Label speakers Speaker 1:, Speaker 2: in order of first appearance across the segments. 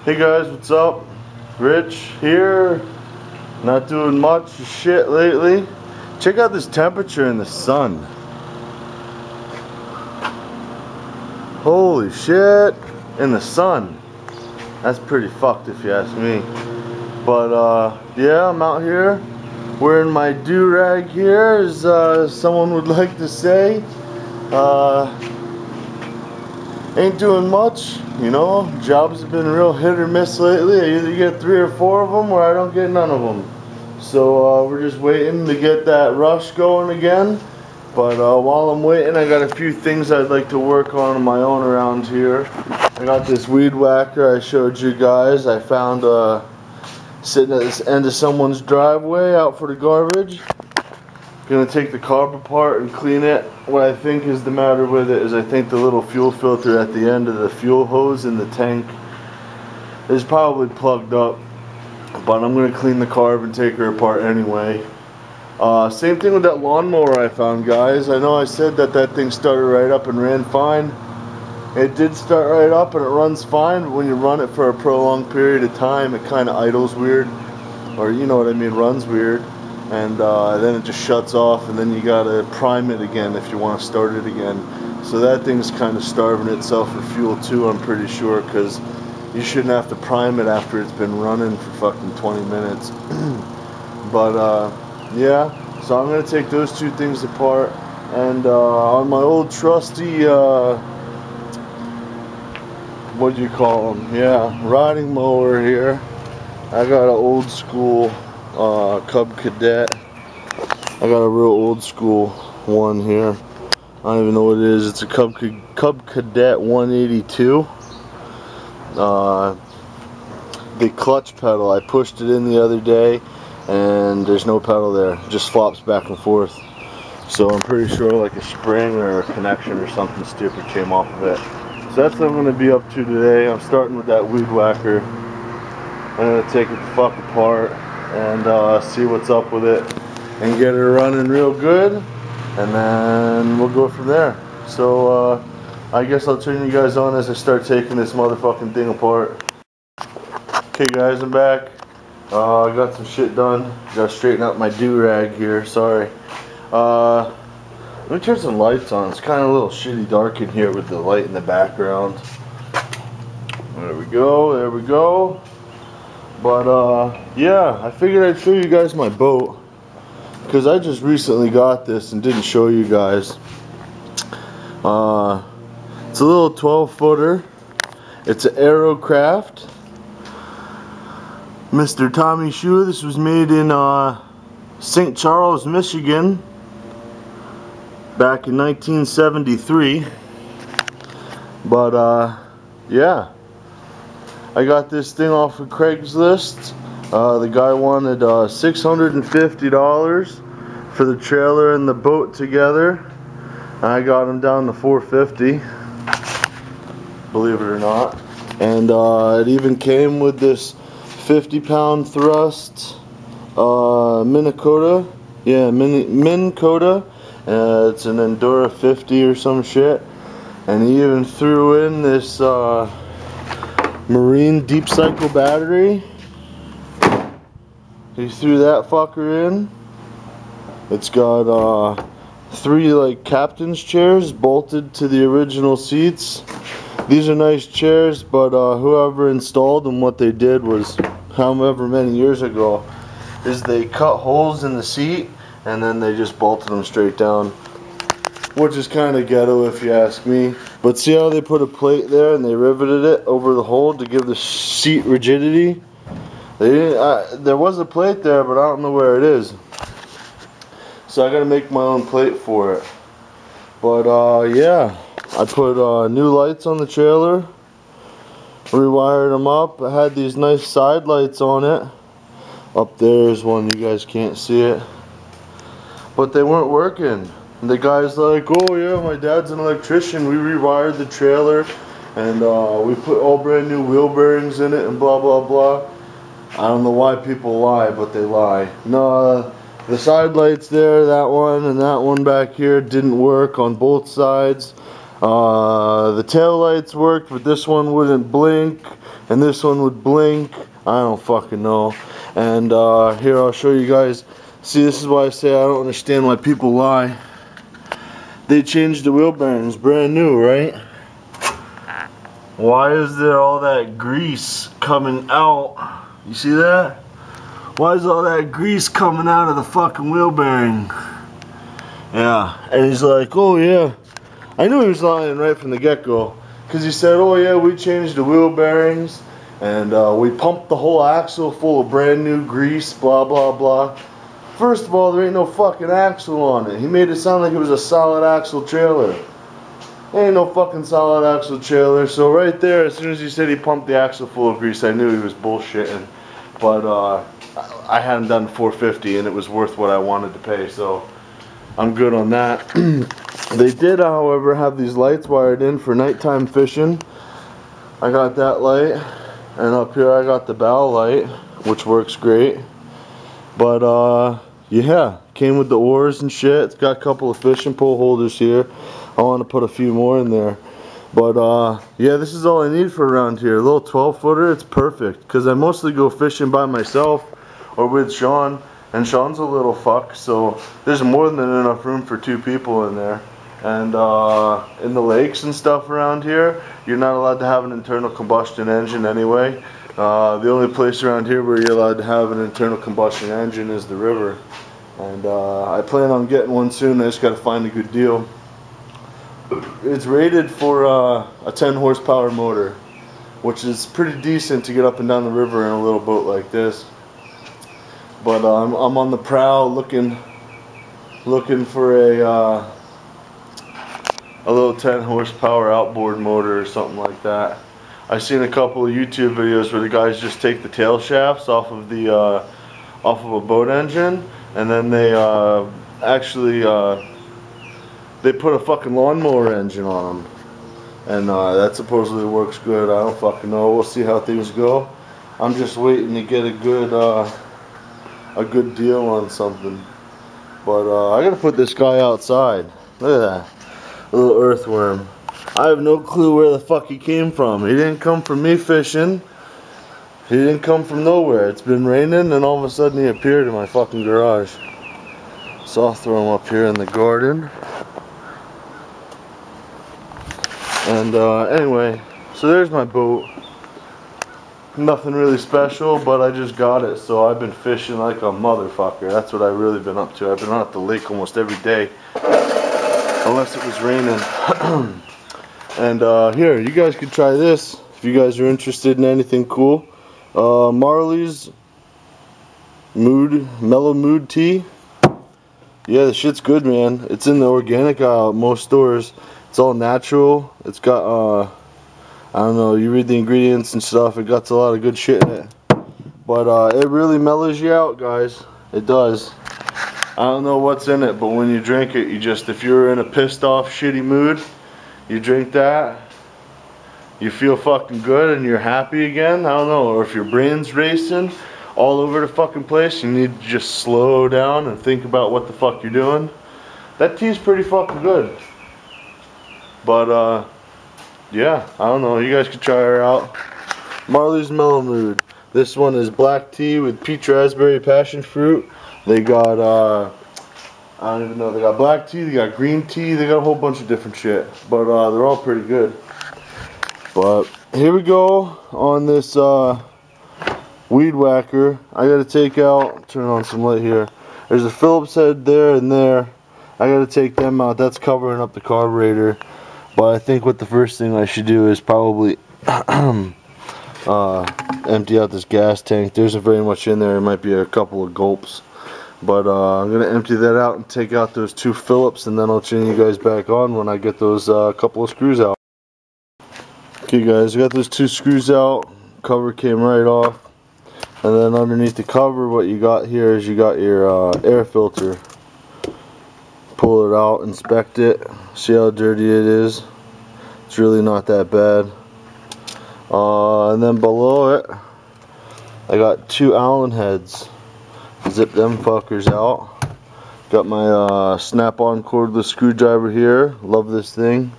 Speaker 1: Hey guys, what's up? Rich here. Not doing much shit lately. Check out this temperature in the sun. Holy shit. In the sun. That's pretty fucked if you ask me. But yeah, I'm out here wearing my do-rag here, as someone would like to say. Ain't doing much, you know. Jobs have been real hit or miss lately. I either get 3 or 4 of them or I don't get none of them. So we're just waiting to get that rush going again. But while I'm waiting, I got a few things I'd like to work on my own around here. I got this weed whacker I showed you guys. I found sitting at this end of someone's driveway out for the garbage. Gonna take the carb apart and clean it. What I think is the matter with it is I think the little fuel filter at the end of the fuel hose in the tank is probably plugged up. But I'm gonna clean the carb and take her apart anyway. Same thing with that lawnmower I found, guys. I know I said that thing started right up and ran fine. It did start right up and it runs fine, but when you run it for a prolonged period of time, it kind of idles weird. Or you know what I mean, runs weird. And then it just shuts off, and then you gotta prime it again if you want to start it again. So that thing's kind of starving itself for fuel too, I'm pretty sure, because you shouldn't have to prime it after it's been running for fucking 20 minutes. But yeah, so I'm gonna take those two things apart, and on my old trusty what do you call them? Yeah, riding mower here. I got an old school Cub Cadet. I got a real old school one here. I don't even know what it is. It's a Cub Cadet 182. The clutch pedal, I pushed it in the other day and there's no pedal there. It just flops back and forth. So I'm pretty sure like a spring or a connection or something stupid came off of it. So that's what I'm going to be up to today. I'm starting with that weed whacker. I'm going to take it the fuck apart and see what's up with it and get her running real good, and then we'll go from there. So I guess I'll turn you guys on as I start taking this motherfucking thing apart. Okay guys, I'm back. I got some shit done. Gotta straighten out my do-rag here, sorry. Let me turn some lights on. It's kind of a little shitty dark in here with the light in the background. There we go, there we go. But yeah, I figured I'd show you guys my boat, because I just recently got this and didn't show you guys. It's a little 12-footer. It's an Aerocraft, Mr. Tommy Shue. This was made in St. Charles, Michigan, back in 1973. But yeah, I got this thing off of Craigslist. The guy wanted $650 for the trailer and the boat together. I got him down to $450, believe it or not. And it even came with this 50-pound thrust Minn Kota. Yeah, Minn Kota. It's an Endura 50 or some shit. And he even threw in this Marine Deep Cycle battery. He threw that fucker in. It's got 3 like captain's chairs bolted to the original seats. These are nice chairs, but whoever installed them, what they did was, however many years ago, is they cut holes in the seat and then they just bolted them straight down, which is kind of ghetto if you ask me. But see how they put a plate there and they riveted it over the hole to give the seat rigidity? They didn't, there was a plate there, but I don't know where it is. So I gotta make my own plate for it. But yeah, I put new lights on the trailer, rewired them up. I had these nice side lights on it. Up there's one, you guys can't see it, but they weren't working. And the guy's like, oh yeah, my dad's an electrician, we rewired the trailer and we put all brand new wheel bearings in it and blah blah blah. I don't know why people lie, but they lie. No, the side lights there, that one and that one back here didn't work on both sides. The tail lights worked, but this one wouldn't blink, and this one would blink. I don't fucking know. And here, I'll show you guys. See, this is why I say I don't understand why people lie. They changed the wheel bearings, brand new, right? Why is there all that grease coming out? You see that? Why is all that grease coming out of the fucking wheel bearing? Yeah, and he's like, oh yeah. I knew he was lying right from the get-go. Because he said, oh yeah, we changed the wheel bearings. And we pumped the whole axle full of brand new grease, blah, blah, blah. First of all, there ain't no fucking axle on it. He made it sound like it was a solid axle trailer. There ain't no fucking solid axle trailer. So right there, as soon as he said he pumped the axle full of grease, I knew he was bullshitting. But I hadn't done 450 and it was worth what I wanted to pay, so I'm good on that. They did, however, have these lights wired in for nighttime fishing. I got that light, and up here I got the bow light, which works great. But yeah, came with the oars and shit. It's got a couple of fishing pole holders here. I want to put a few more in there. But yeah, this is all I need for around here. A little 12-footer, it's perfect. Because I mostly go fishing by myself or with Sean. And Sean's a little fuck, so there's more than enough room for 2 people in there. And in the lakes and stuff around here, you're not allowed to have an internal combustion engine anyway. The only place around here where you're allowed to have an internal combustion engine is the river. And I plan on getting one soon. I just got to find a good deal. It's rated for a 10 horsepower motor, which is pretty decent to get up and down the river in a little boat like this. But I'm on the prowl looking for a little 10 horsepower outboard motor or something like that. I've seen a couple of YouTube videos where the guys just take the tail shafts off of a boat engine, and then they actually they put a fucking lawnmower engine on them, and that supposedly works good. I don't fucking know. We'll see how things go. I'm just waiting to get a good deal on something. But I gotta put this guy outside. Look at that, a little earthworm. I have no clue where the fuck he came from. He didn't come from me fishing. He didn't come from nowhere. It's been raining and all of a sudden he appeared in my fucking garage. So I'll throw him up here in the garden. And anyway, so there's my boat. Nothing really special, but I just got it, so I've been fishing like a motherfucker. That's what I've really been up to. I've been out at the lake almost every day, unless it was raining. And here, you guys could try this if you guys are interested in anything cool. Marley's Mellow Mood Tea. Yeah, the shit's good, man. It's in the organic aisle at most stores. It's all natural. It's got I don't know, you read the ingredients and stuff, it got a lot of good shit in it. But it really mellows you out, guys. It does. I don't know what's in it, but when you drink it, you just, if you're in a pissed off, shitty mood, you drink that, you feel fucking good and you're happy again. I don't know, or if your brain's racing all over the fucking place, you need to just slow down and think about what the fuck you're doing. That tea's pretty fucking good. But yeah, I don't know, you guys could try her out. Marley's Mellow Mood. This one is black tea with peach, raspberry, passion fruit. They got I don't even know, they got black tea, they got green tea, they got a whole bunch of different shit. But they're all pretty good. But here we go on this weed whacker. I gotta take out, turn on some light here. There's a Phillips head there and there. I gotta take them out. That's covering up the carburetor. But I think what the first thing I should do is probably empty out this gas tank. There isn't very much in there. It might be a couple of gulps. But I'm going to empty that out and take out those 2 Phillips, and then I'll chain you guys back on when I get those couple of screws out. Okay guys, I got those 2 screws out. Cover came right off. And then underneath the cover, what you got here is you got your air filter. Pull it out, inspect it, see how dirty it is. It's really not that bad. And then below it, I got 2 Allen heads. Zip them fuckers out. Got my snap-on cordless screwdriver here. Love this thing.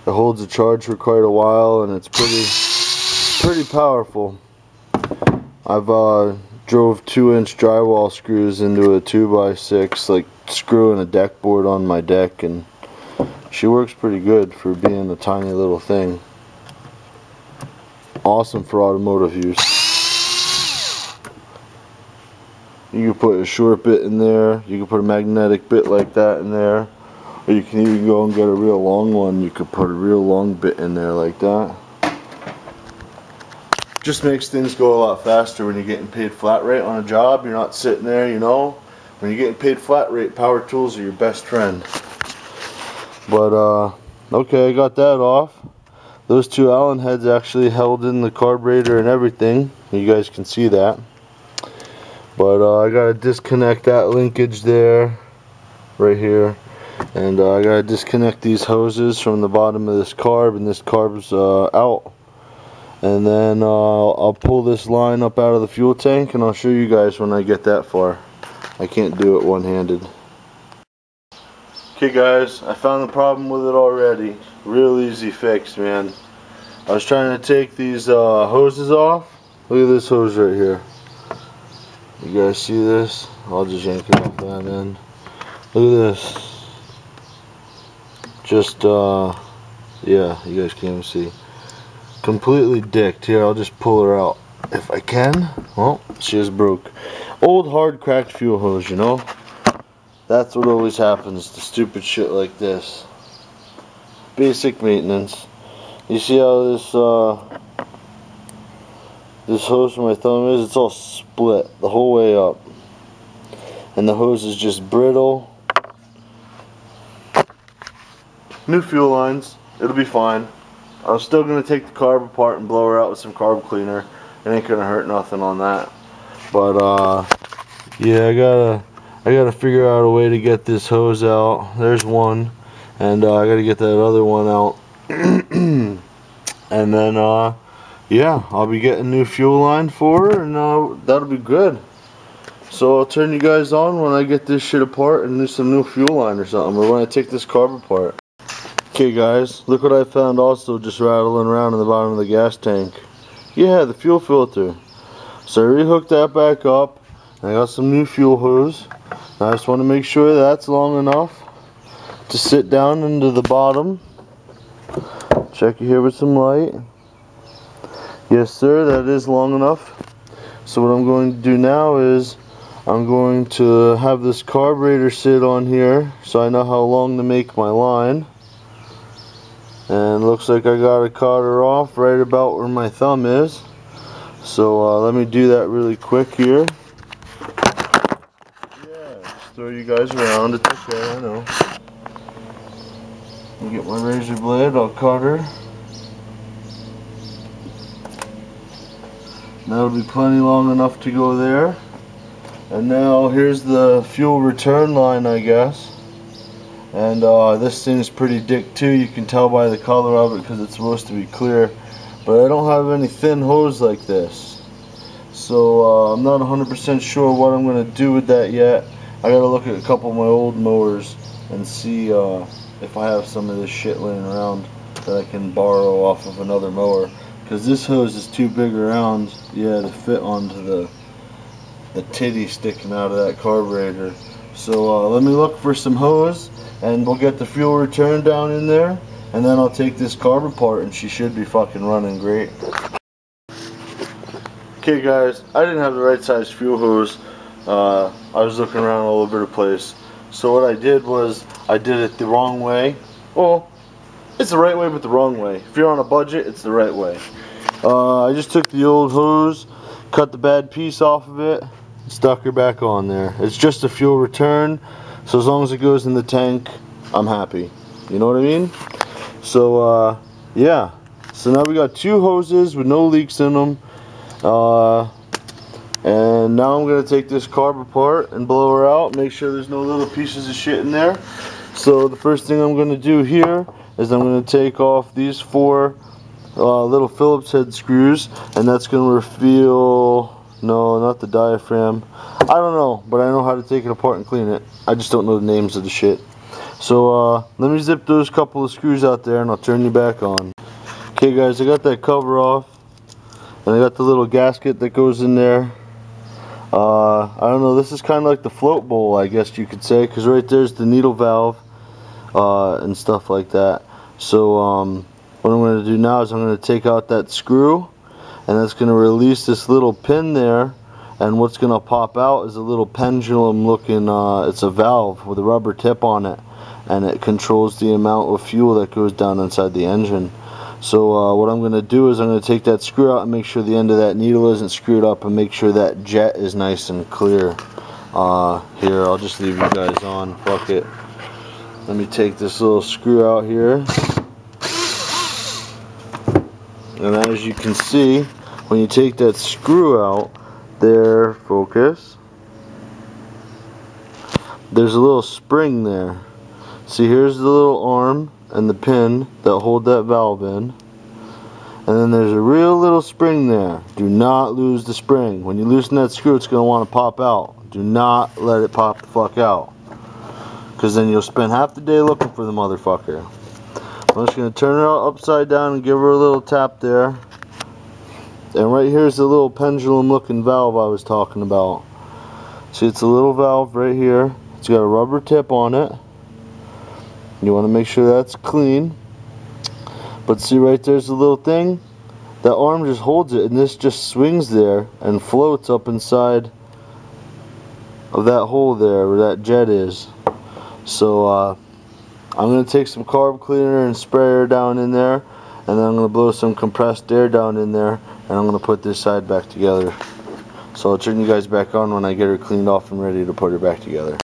Speaker 1: It holds a charge for quite a while, and it's pretty powerful. I've drove 2-inch drywall screws into a 2x6, like screwing a deck board on my deck, and she works pretty good for being a tiny little thing. Awesome for automotive use. You can put a short bit in there, you can put a magnetic bit like that in there, or you can even go and get a real long one. You could put a real long bit in there like that. Just makes things go a lot faster when you're getting paid flat rate on a job. You're not sitting there, you know. When you're getting paid flat rate, power tools are your best friend. But okay, I got that off. Those two Allen heads actually held in the carburetor and everything. You guys can see that. But I gotta disconnect that linkage there, right here, and I gotta disconnect these hoses from the bottom of this carb, and this carb's out. And then I'll pull this line up out of the fuel tank, and I'll show you guys when I get that far. I can't do it one-handed. Okay guys, I found the problem with it already. Real easy fix, man. I was trying to take these hoses off. Look at this hose right here. You guys see this? I'll just yank it off that end. Look at this. Just yeah, you guys can't even see. Completely dicked. Here, I'll just pull her out if I can. Well, she is broke. Old hard cracked fuel hose, you know. That's what always happens to stupid shit like this. Basic maintenance. You see how this hose from my thumb is? It's all split the whole way up, and the hose is just brittle. New fuel lines, it'll be fine. I'm still gonna take the carb apart and blow her out with some carb cleaner. It ain't gonna hurt nothing on that. But yeah, I gotta figure out a way to get this hose out. There's one, and I gotta get that other one out. And then yeah, I'll be getting new fuel line for her, and that'll be good. So I'll turn you guys on when I get this shit apart and do some new fuel line or something, or when I take this carb apart. Okay guys, look what I found also just rattling around in the bottom of the gas tank. Yeah, the fuel filter. So I rehooked that back up. I got some new fuel hose. I just want to make sure that's long enough to sit down into the bottom. Check it here with some light. Yes sir, that is long enough. So what I'm going to do now is I'm going to have this carburetor sit on here so I know how long to make my line. And looks like I got a cotter off right about where my thumb is. So let me do that really quick here. Yeah, just throw you guys around. It's okay, I know. I'll get my razor blade, I'll cut her. That'll be plenty long enough to go there. And now here's the fuel return line, I guess. And this thing's pretty dick too. You can tell by the color of it because it's supposed to be clear. But I don't have any thin hose like this. So I'm not 100% sure what I'm going to do with that yet. I gotta look at a couple of my old mowers and see if I have some of this shit laying around that I can borrow off of another mower. Because this hose is too big around, yeah, to fit onto the titty sticking out of that carburetor. So let me look for some hose, and we'll get the fuel return down in there, and then I'll take this carb apart, and she should be fucking running great. Okay guys, I didn't have the right size fuel hose. I was looking around all over the place. So what I did was, I did it the wrong way. Well, it's the right way, but the wrong way. If you're on a budget, it's the right way. I just took the old hose, cut the bad piece off of it, stuck her back on there. It's just a fuel return, so as long as it goes in the tank, I'm happy. You know what I mean? So yeah. So now we got two hoses with no leaks in them. And now I'm going to take this carb apart and blow her out, make sure there's no little pieces of shit in there. So the first thing I'm going to do here is I'm going to take off these four little Phillips head screws, and that's going to reveal, no, not the diaphragm. I don't know, but I know how to take it apart and clean it. I just don't know the names of the shit. So let me zip those couple of screws out there and I'll turn you back on. Okay guys, I got that cover off and I got the little gasket that goes in there. I don't know, this is kind of like the float bowl, I guess you could say, because right there's the needle valve and stuff like that. So what I'm going to do now is I'm going to take out that screw, and that's going to release this little pin there, and what's going to pop out is a little pendulum looking, it's a valve with a rubber tip on it, and it controls the amount of fuel that goes down inside the engine. So what I'm going to do is I'm going to take that screw out and make sure the end of that needle isn't screwed up, and make sure that jet is nice and clear. Here, I'll just leave you guys on, fuck it. Let me take this little screw out here. And as you can see, when you take that screw out, there, focus, there's a little spring there. See, here's the little arm and the pin that hold that valve in, and then there's a real little spring there. Do not lose the spring. When you loosen that screw, it's going to want to pop out. Do not let it pop the fuck out, because then you'll spend half the day looking for the motherfucker. I'm just going to turn her upside down and give her a little tap there. And right here's the little pendulum looking valve I was talking about. See, it's a little valve right here. It's got a rubber tip on it. You want to make sure that's clean. But see, right there's the little thing. That arm just holds it, and this just swings there and floats up inside of that hole there where that jet is. So I'm going to take some carb cleaner and sprayer down in there, and then I'm going to blow some compressed air down in there, and I'm going to put this side back together. So I'll turn you guys back on when I get her cleaned off and ready to put her back together.